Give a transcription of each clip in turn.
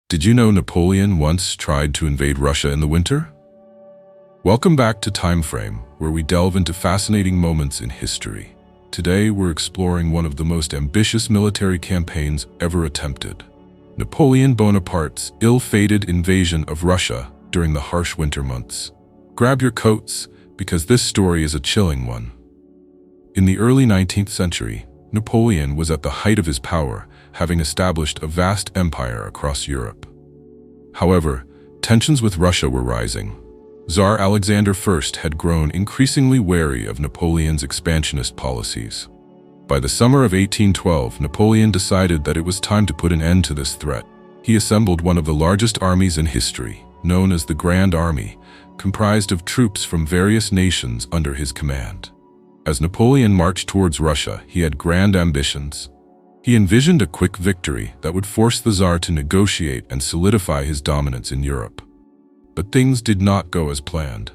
Did you know Napoleon once tried to invade Russia in the winter? Welcome back to TimeFrame, where we delve into fascinating moments in history. Today, we're exploring one of the most ambitious military campaigns ever attempted: Napoleon Bonaparte's ill-fated invasion of Russia during the harsh winter months. Grab your coats, because this story is a chilling one. In the early 19th century, Napoleon was at the height of his power, having established a vast empire across Europe. However, tensions with Russia were rising. Tsar Alexander I had grown increasingly wary of Napoleon's expansionist policies. By the summer of 1812, Napoleon decided that it was time to put an end to this threat. He assembled one of the largest armies in history, known as the Grand Army, comprised of troops from various nations under his command. As Napoleon marched towards Russia, he had grand ambitions. He envisioned a quick victory that would force the Tsar to negotiate and solidify his dominance in Europe. But things did not go as planned.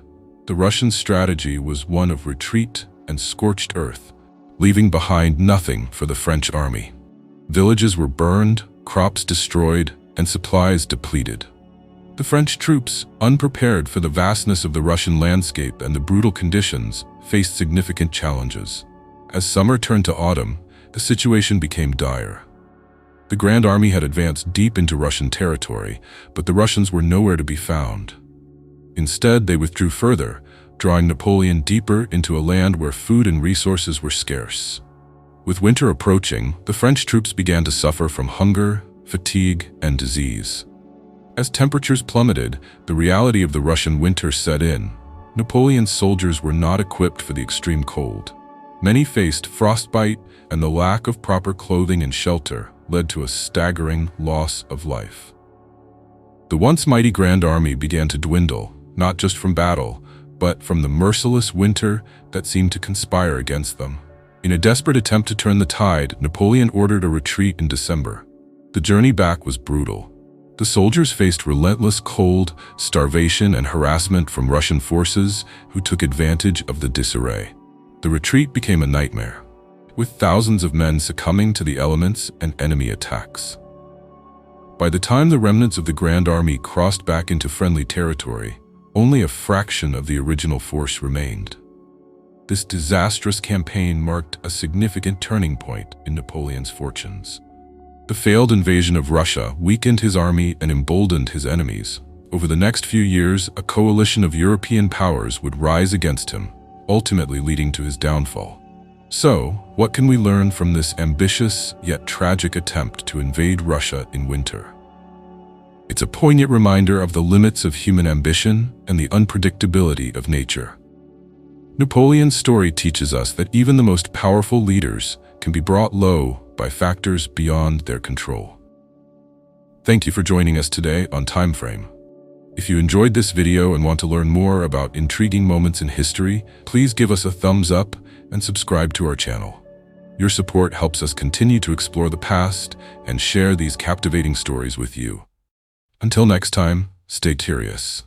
The Russian strategy was one of retreat and scorched earth, leaving behind nothing for the French army. Villages were burned, crops destroyed, and supplies depleted. The French troops, unprepared for the vastness of the Russian landscape and the brutal conditions, faced significant challenges. As summer turned to autumn, the situation became dire. The Grand Army had advanced deep into Russian territory, but the Russians were nowhere to be found. Instead, they withdrew further, drawing Napoleon deeper into a land where food and resources were scarce. With winter approaching, the French troops began to suffer from hunger, fatigue, and disease. As temperatures plummeted, the reality of the Russian winter set in. Napoleon's soldiers were not equipped for the extreme cold. Many faced frostbite, and the lack of proper clothing and shelter led to a staggering loss of life. The once mighty Grand Army began to dwindle, not just from battle, but from the merciless winter that seemed to conspire against them. In a desperate attempt to turn the tide, Napoleon ordered a retreat in December. The journey back was brutal. The soldiers faced relentless cold, starvation, and harassment from Russian forces who took advantage of the disarray. The retreat became a nightmare, with thousands of men succumbing to the elements and enemy attacks. By the time the remnants of the Grand Army crossed back into friendly territory, only a fraction of the original force remained. This disastrous campaign marked a significant turning point in Napoleon's fortunes. The failed invasion of Russia weakened his army and emboldened his enemies. Over the next few years, a coalition of European powers would rise against him, ultimately leading to his downfall. So, what can we learn from this ambitious yet tragic attempt to invade Russia in winter? It's a poignant reminder of the limits of human ambition and the unpredictability of nature. Napoleon's story teaches us that even the most powerful leaders can be brought low by factors beyond their control. Thank you for joining us today on TimeFrame. If you enjoyed this video and want to learn more about intriguing moments in history, please give us a thumbs up and subscribe to our channel. Your support helps us continue to explore the past and share these captivating stories with you. Until next time, stay curious.